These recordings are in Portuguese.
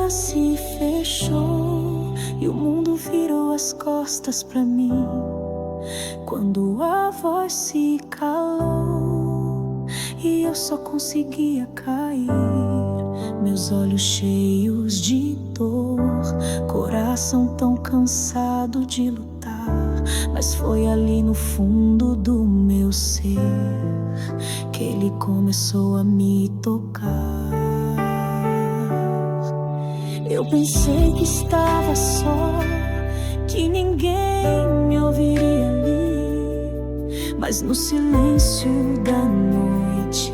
porta se fechou e o mundo virou as costas pra mim. Quando a voz se calou e eu só conseguia cair, meus olhos cheios de dor, coração tão cansado de lutar. Mas foi ali no fundo do meu ser que ele começou a me tocar. Eu pensei que estava só, que ninguém me ouviria ali, mas no silêncio da noite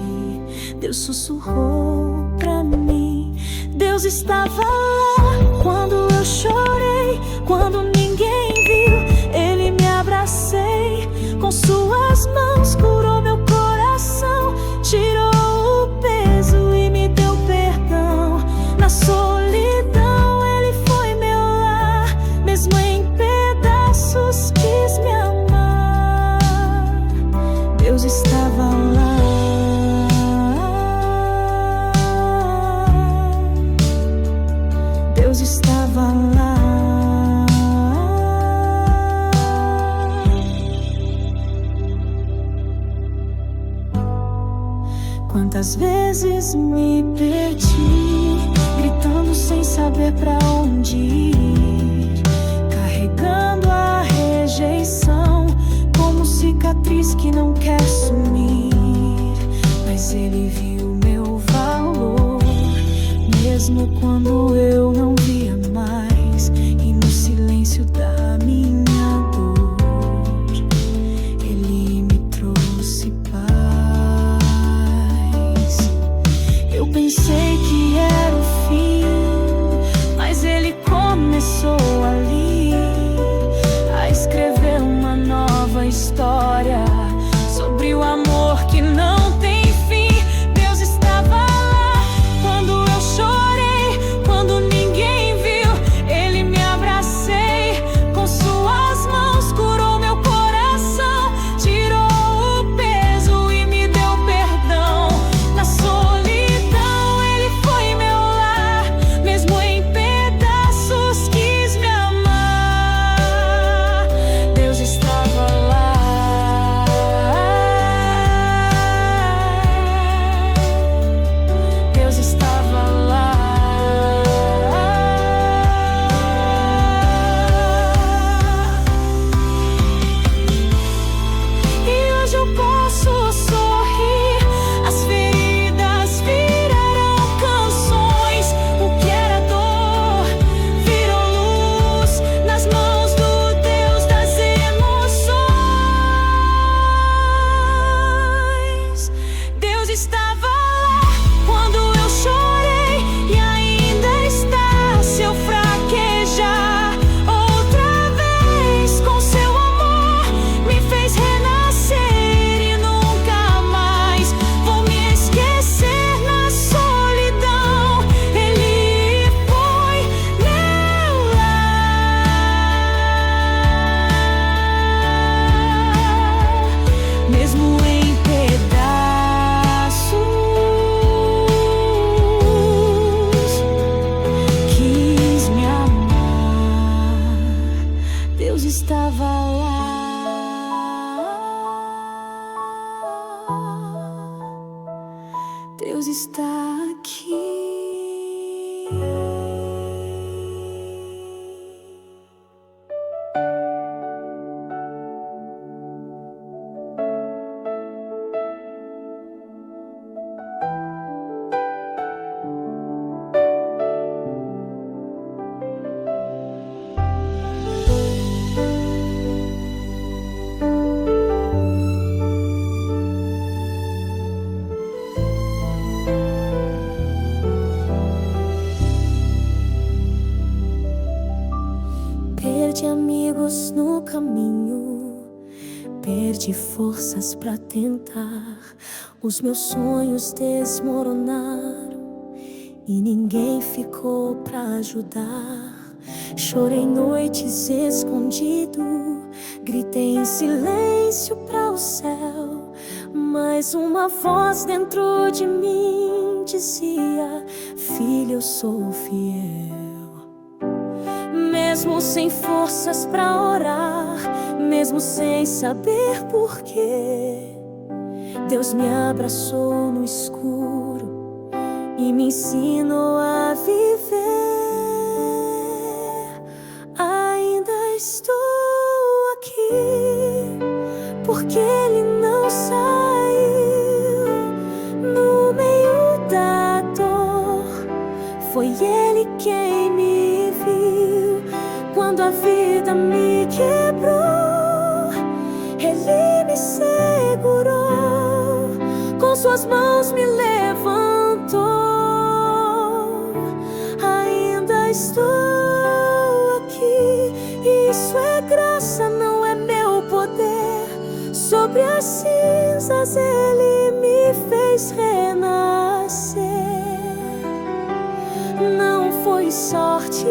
Deus sussurrou pra mim. Deus estava lá quando eu chorei, quando ninguém viu. Ele me abracei, com suas mãos curou meu coração, tirou o peso e me deu perdão. Na solidão ele foi meu lar, mesmo em pedaços quis me amar. Deus estava lá. Deus estava lá. Quantas vezes me perdi, gritando sem saber pra onde ir, carregando a rejeição como cicatriz que não quer sumir. Mas ele viu meu valor, mesmo quando eu não via mais, e no silêncio da minha dor ele me trouxe paz. Eu pensei que era o fim, mas ele começou ali a escrever uma nova história sobre o amor que não tem fim. Deus estava lá quando eu chorei, quando ninguém viu. Ele me abracei, com suas mãos curou meu coração, tirou o peso e me deu perdão. Na solidão ele foi meu lar, mesmo em pedaços quis me amar. Deus estava lá. Deus estava lá. E hoje eu posso sorrir, as feridas virarão canções. O que era dor virou luz nas mãos do Deus das emoções. Deus estava lá quando eu chorei e ainda está se eu fraquejar. Outra vez com seu amor me fez renascer e nunca mais vou me esquecer. Na solidão ele foi meu lar, mesmo em pedaços quis me amar. Deus estava lá. Deus está aqui. Perdi amigos no caminho, perdi forças pra tentar. Os meus sonhos desmoronaram e ninguém ficou pra ajudar. Chorei noites escondido, gritei em silêncio pra o céu, Mas uma voz dentro de mim dizia: filha, eu sou fiel. Mesmo sem forças pra orar, mesmo sem saber porquê, Deus me abraçou no escuro e me ensinou a viver. Ainda estou aqui porque Ele não saiu no meio da dor. Foi Ele quem me viu quando a vida me quebrou. Ele me segurou, com suas mãos me levantou. Ainda estou aqui, isso é graça, não é meu poder. Sobre as cinzas Ele me fez renascer. Não foi sorte,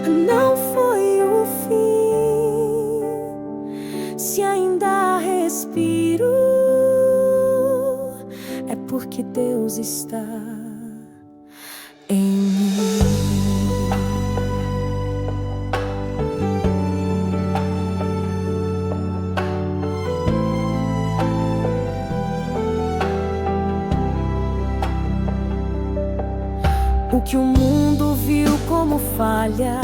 não foi o fim. Se ainda respiro, é porque Deus está em mim. O que o mundo viu como falha,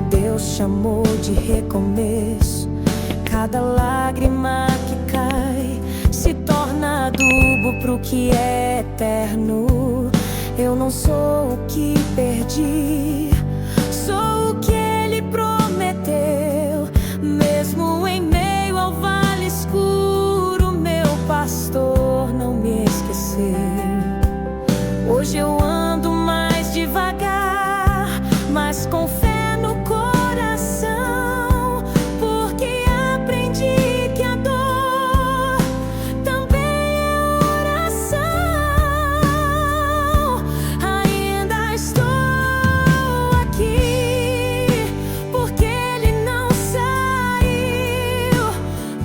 Deus chamou de recomeço. Cada lágrima que cai se torna adubo pro que é eterno. Eu não sou o que perdi, sou o que Ele prometeu. Mesmo em meio ao vale escuro, meu pastor não me esqueceu. Hoje eu ando mais devagar, mas com fé no coração, porque aprendi que a dor também é oração. Ainda estou aqui, porque Ele não saiu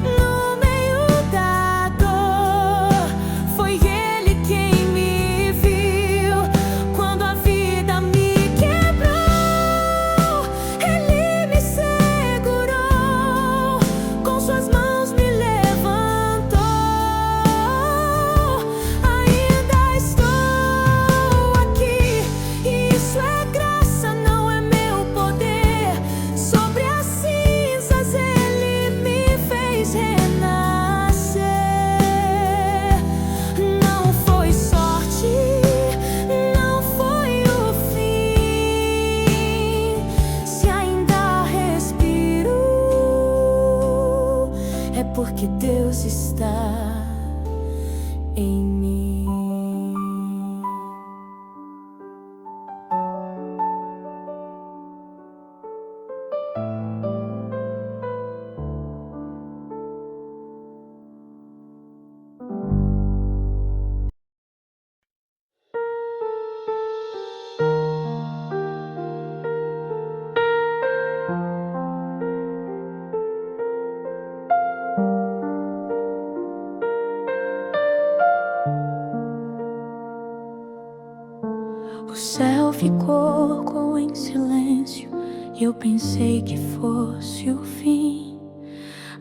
no meio da dor. Foi Ele quem me viu quando a vida me quebrou. Ele me segurou, com suas mãos me levantou. Ainda estou aqui, isso é graça, não é meu poder. Sobre as cinzas Ele me fez renascer. Não foi sorte, não foi o fim. Se ainda respiro, é porque Deus está em mim. O céu ficou em silêncio e eu pensei que fosse o fim.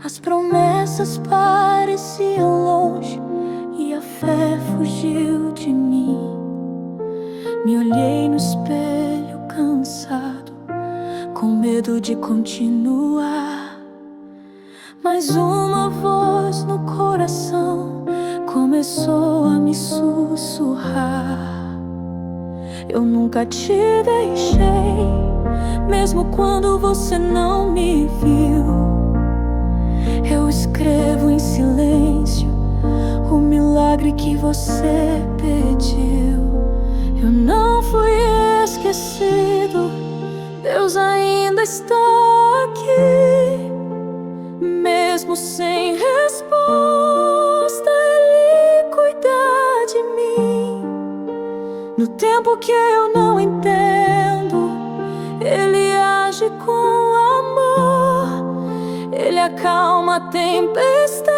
As promessas pareciam longe e a fé fugiu de mim. Me olhei no espelho cansado, com medo de continuar. Mas uma voz no coração começou a me sussurrar: eu nunca te deixei, mesmo quando você não me viu. Eu escrevo em silêncio o milagre que você pediu. Eu não fui esquecido, Deus ainda está aqui. Mesmo sem resposta, Ele cuida de mim. No tempo que eu não entendo, Ele age com amor. Ele acalma a tempestade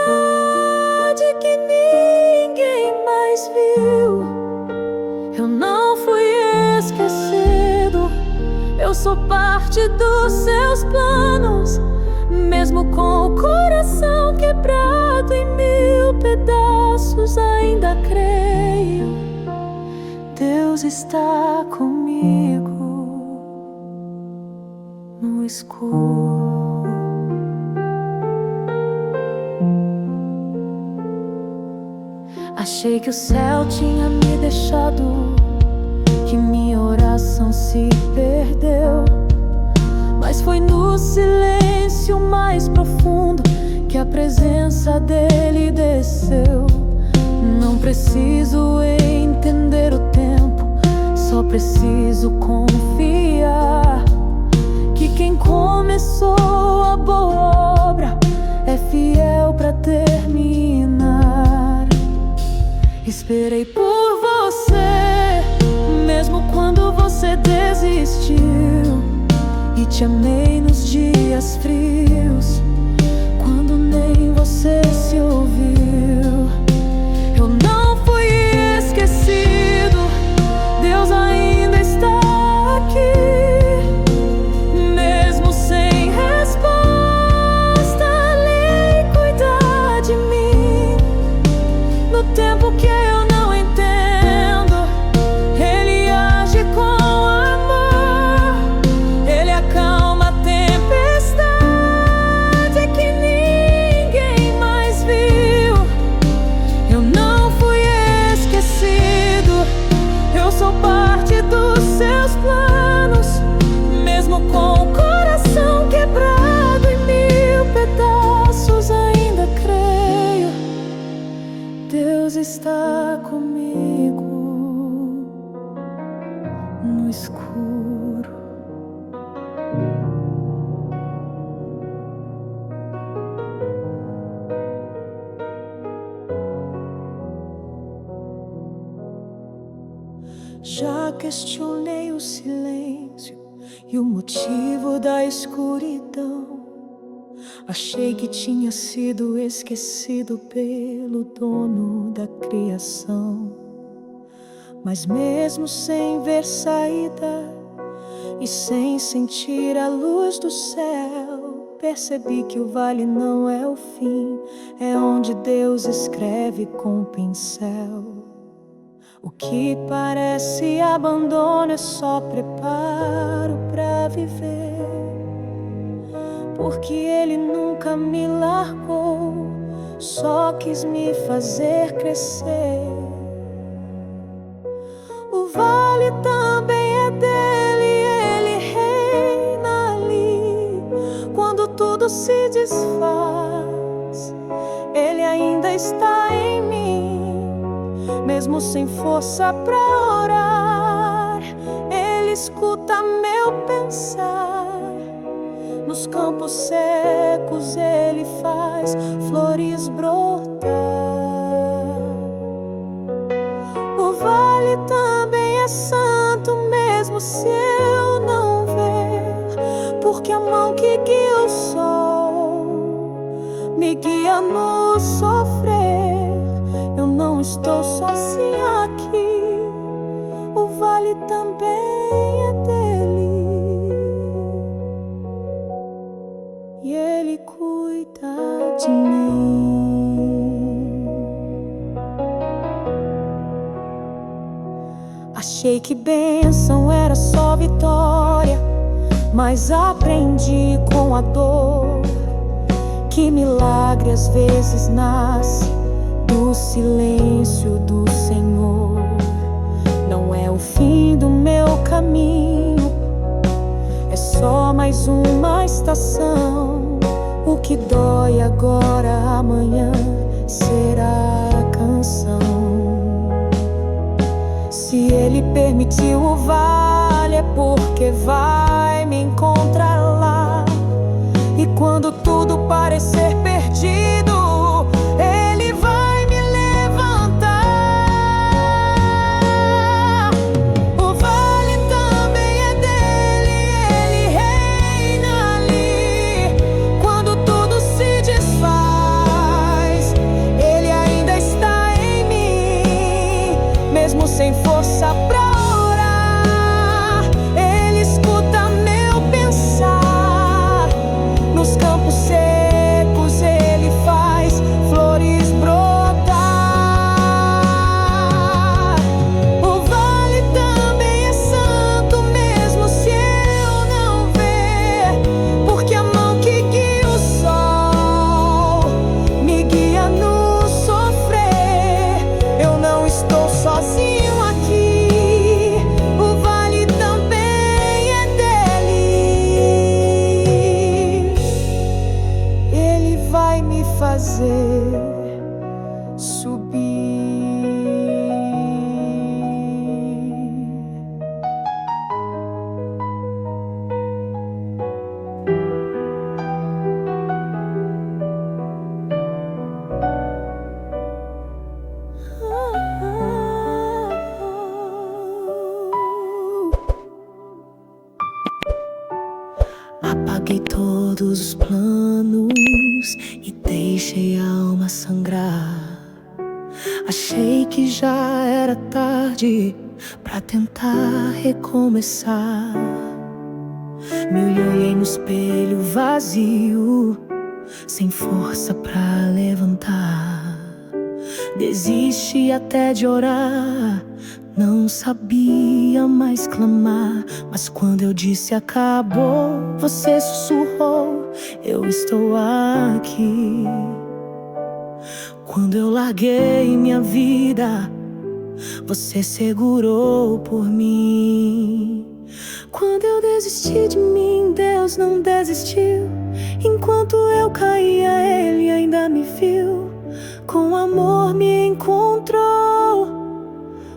sou parte dos seus planos. Mesmo com o coração quebrado em 1000 pedaços, ainda creio. Deus está comigo no escuro. Achei que o céu tinha me deixado, que minha oração se perdeu. Mas foi no silêncio mais profundo que a presença dele desceu. Não preciso entender o tempo, só preciso confiar que quem começou a boa obra é fiel pra terminar. Esperei por você, mesmo quando você desistiu, e te amei nos dias frios, quando nem você se ouviu. Eu não fui esquecido, Deus ainda está aqui. Mesmo sem resposta, Ele cuida de mim. No tempo que eu não entendo, Ele age com amor. Ele acalma a tempestade que ninguém mais viu. Eu não fui esquecido, eu sou parte dos seus planos. Mesmo com o coração quebrado em 1000 pedaços, ainda creio. Deus está comigo no escuro. Já questionei o silêncio e o motivo da escuridão. Achei que tinha sido esquecido pelo dono da criação. Mas mesmo sem ver saída e sem sentir a luz do céu, percebi que o vale não é o fim, é onde Deus escreve com pincel. O que parece abandono é só preparo pra viver, porque Ele nunca me largou, só quis me fazer crescer. O vale também é dele, Ele reina ali. Quando tudo se desfaz, Ele ainda está em mim. Mesmo sem força pra orar, Ele escuta meu pensar. Nos campos secos Ele faz flores brotar. O vale também é santo, mesmo se eu não ver, porque a mão que guia o sol me guia no sofrer. Eu não estou sozinha aqui, o vale também é dele, e Ele cuida de mim. Achei que bênção era só vitória, mas aprendi com a dor que milagre às vezes nasce do silêncio do Senhor. Não é o fim do meu caminho, é só mais uma estação. O que dói agora, amanhã será canção. Se Ele permitiu o vale, é porque vai me encontrar lá. E quando tudo parecer perdido, Ele vai me levantar. O vale também é dele, Ele reina ali. Quando tudo se desfaz, Ele ainda está em mim. Mesmo sem força pra orar, Ele escuta meu Apaguei todos os planos e deixei a alma sangrar. Achei que já era tarde pra tentar recomeçar. Me olhei no espelho vazio, sem força pra levantar. Desisti até de orar, não sabia mais clamar. Mas quando eu disse acabou, você sussurrou: eu estou aqui. Quando eu larguei minha vida, você segurou por mim. Quando eu desisti de mim, Deus não desistiu. Enquanto eu caía, Ele ainda me viu. Com amor me encontrou,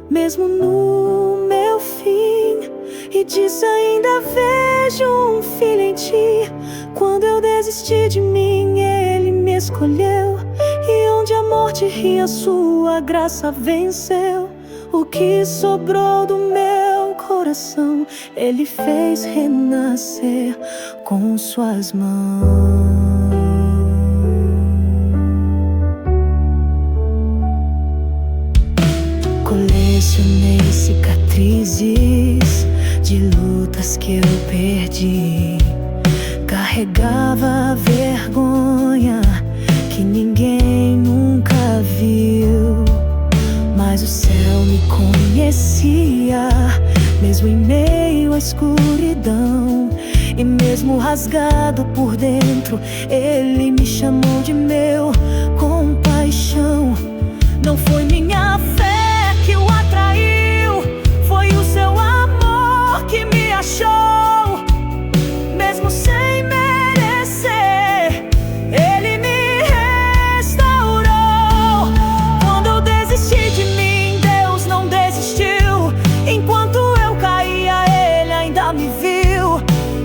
mesmo no meu fim, e disse: ainda vejo um filho em ti. Quando eu desisti de mim, Ele me escolheu, e onde a morte ria, sua graça venceu. O que sobrou do meu coração, Ele fez renascer com suas mãos. Colecionei cicatrizes de lutas que eu perdi. Carregava a vergonha que ninguém nunca viu. Mas o céu me conhecia, mesmo em meio à escuridão. E mesmo rasgado por dentro, Ele me chamou de meu, com paixão. Não foi minha fé que o atraiu, foi o seu amor que me achou. Mesmo sem merecer, Ele me restaurou. Quando eu desisti de mim, Deus não desistiu. Enquanto eu caía, Ele ainda me viu.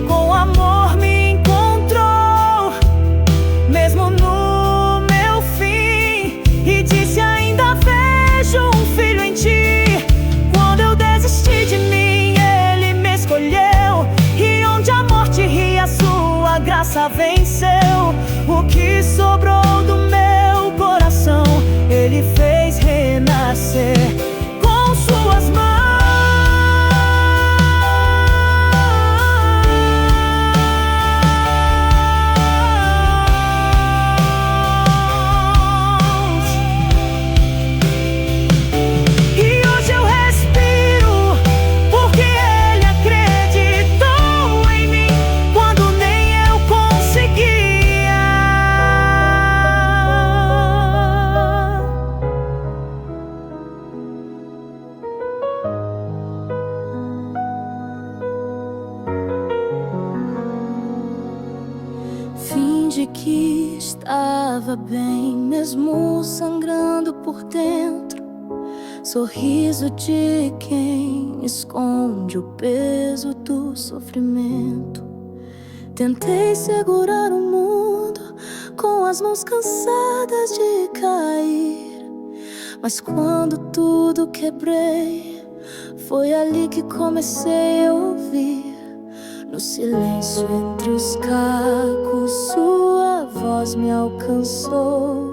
Com amor me encontrou, mesmo no meu fim, e disse: ainda vejo um filho em ti. Quando eu desisti de mim, Ele me escolheu, e onde a morte ria, sua graça venceu. O que sobrou do meu coração, Ele fez renascer com suas mãos. Fingi que estava bem, mesmo sangrando por dentro. Sorriso de quem esconde o peso do sofrimento. Tentei segurar o mundo com as mãos cansadas de cair. Mas quando tudo quebrei, foi ali que comecei a ouvir. No silêncio entre os cacos, sua voz me alcançou.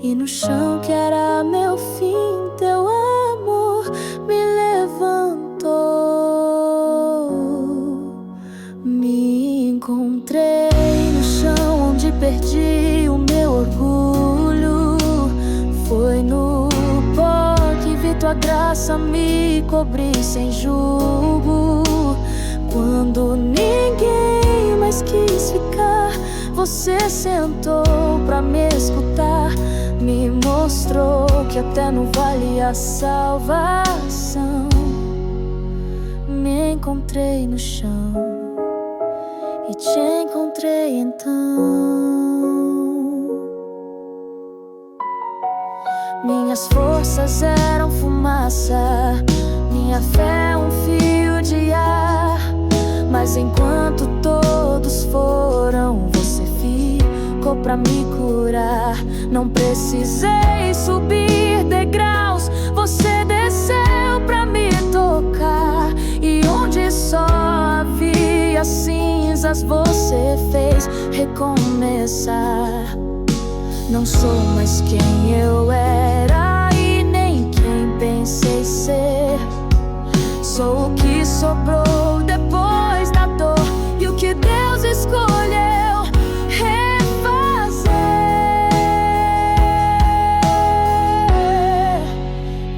E no chão que era meu fim, teu amor me levantou. Me encontrei no chão onde perdi o meu orgulho. Foi no pó que vi tua graça me cobrir sem julgo. Quando ninguém mais quis ficar, você sentou pra me escutar. Me mostrou que até no vale há salvação. Me encontrei no chão e te encontrei então. Minhas forças eram fumaça, minha fé um fio de ar. Mas enquanto todos foram, você ficou pra me curar. Não precisei subir degraus, você desceu pra me tocar. E onde só havia cinza, promessas você fez recomeçar. Não sou mais quem eu era e nem quem pensei ser. Sou o que sobrou depois da dor e o que Deus escolheu refazer.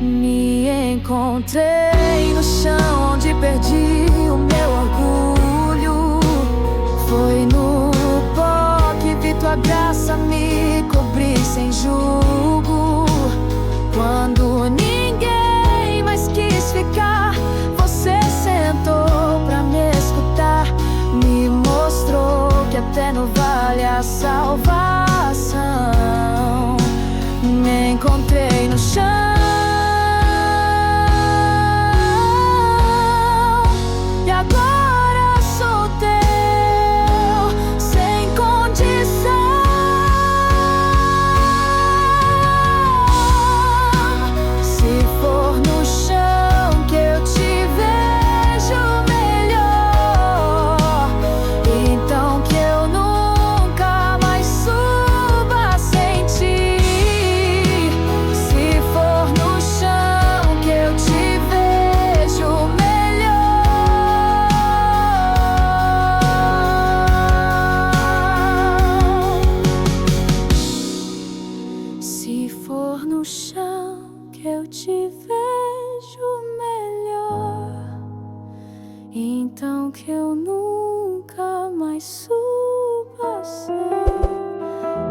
Me encontrei no chão onde perdi o meu orgulho. Foi no pó que vi tua graça me cobrir sem julgo. Quando ninguém mais quis ficar, você sentou pra me escutar. Me mostrou que até no vale há salvação. Me encontrei no chão e agora sou teu, sem condição. Se for no chão que eu te vejo melhor, então que eu nunca mais suba sem ti. Se for no chão que eu te vejo melhor, se for no chão que eu te vejo melhor, então que eu nunca mais suba sem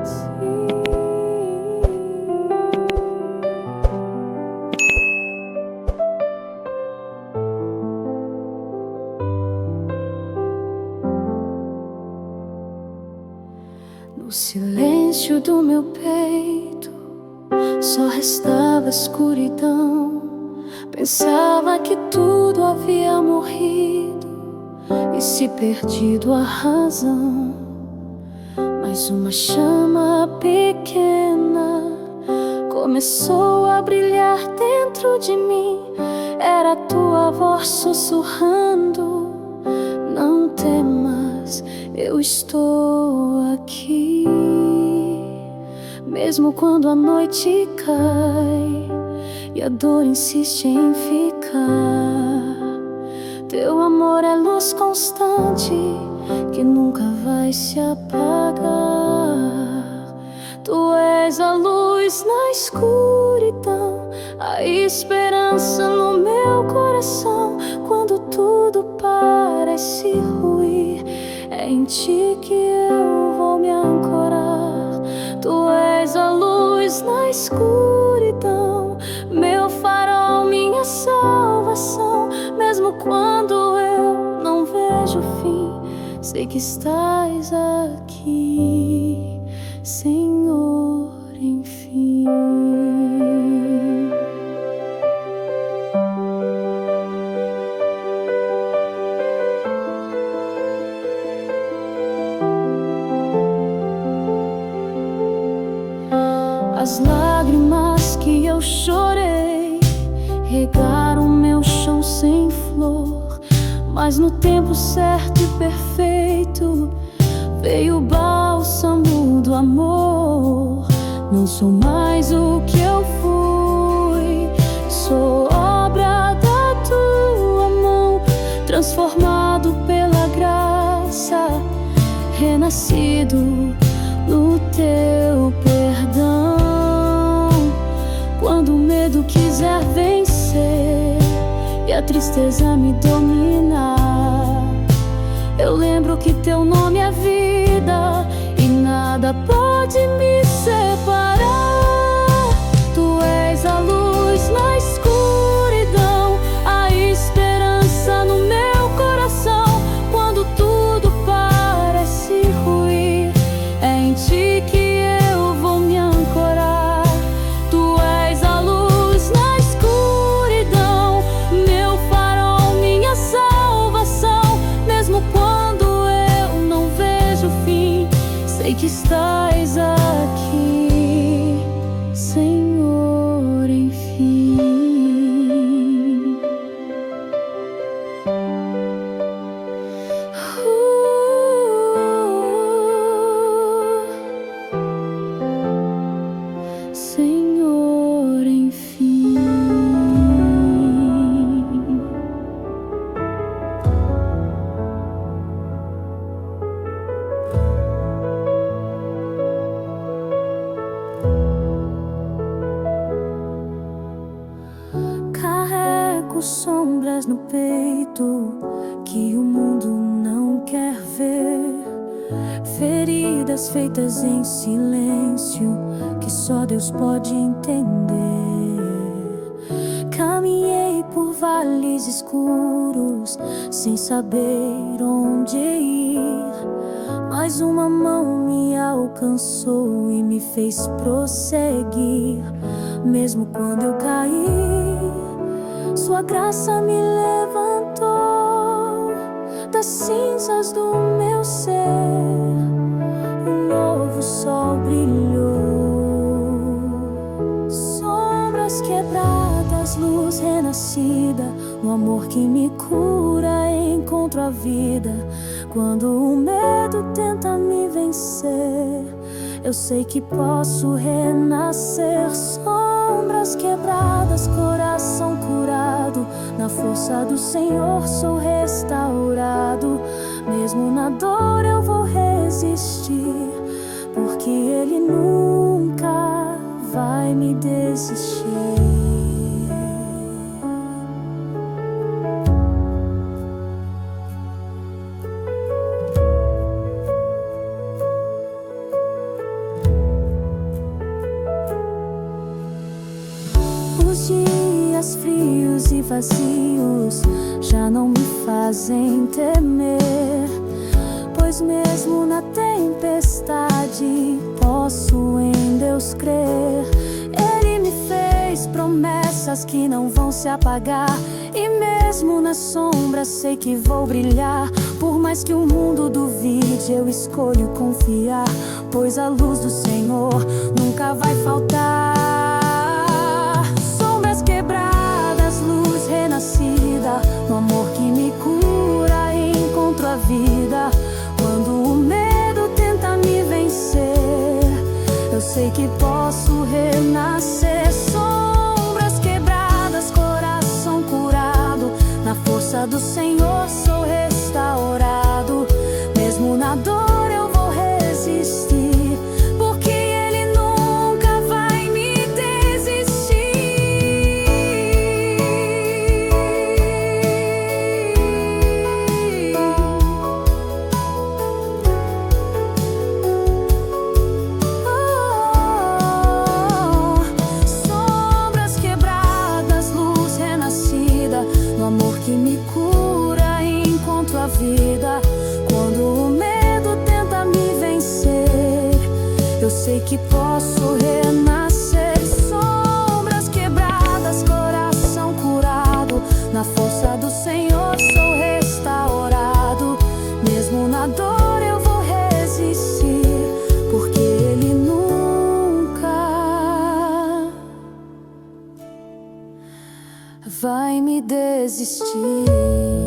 ti. No silêncio do meu peito só restava escuridão. Pensava que tudo havia morrido e se perdido a razão. Mas uma chama pequena começou a brilhar dentro de mim. Era a tua voz sussurrando: não temas, eu estou aqui. Mesmo quando a noite cai e a dor insiste em ficar, teu amor é luz constante que nunca vai se apagar. Tu és a luz na escuridão, a esperança no meu coração. Quando tudo parece ruir, é em ti que eu vou me ancorar. Tu és a luz na escuridão, meu farol, minha salvação. Mesmo quando eu não vejo o fim, sei que estás aqui, Senhor, enfim. As lágrimas que eu chorei regaram meu chão sem flor, mas no tempo certo e perfeito veio o bálsamo do amor. Não sou mais o que eu fui, sou obra da tua mão, transformado pela graça, renascido no teu perdão. Quando o medo quiser vencer e a tristeza me dominar, eu lembro que teu nome é vida e nada pode me separar. Tu és a luz na escuridão, a esperança no meu coração. Quando tudo parece ruir, é em ti que eu vou me ancorar. Tu és a luz na escuridão, meu farol, minha salvação. Mesmo quando eu não vejo o fim, sei que estás aqui, Senhor, enfim. marcas no peito que o mundo não quer ver, feridas feitas em silêncio que só Deus pode entender. Caminhei por vales escuros sem saber onde ir, mas uma mão me alcançou e me fez prosseguir. Mesmo quando eu caí, sua graça me levantou das cinzas do meu ser. Um novo sol brilhou, sombras quebradas, luz renascida. No amor que me cura, encontro a vida. Quando o medo tenta me vencer, eu sei que posso renascer. Sombras quebradas, coração curado. Na força do Senhor sou restaurado. Mesmo na dor eu vou resistir, porque Ele nunca vai me desistir. Os dias frios e vazios já não me fazem temer, pois mesmo na tempestade posso em Deus crer. Ele me fez promessas que não vão se apagar, e mesmo na sombra sei que vou brilhar. Por mais que o mundo duvide, eu escolho confiar, pois a luz do Senhor nunca vai faltar. No amor que me cura, encontro a vida. Quando o medo tenta me vencer, eu sei que posso renascer. Sombras quebradas, coração curado. Na força do Senhor sou restaurado. Mesmo na dor eu vou resistir, porque Ele nunca vai me desistir. No amor que me cura, encontro a vida. Quando o medo tenta me vencer, eu sei que posso renascer. Sombras quebradas, coração curado. Na força do Senhor sou restaurado. Mesmo na dor eu vou resistir, porque Ele nunca vai me desistir.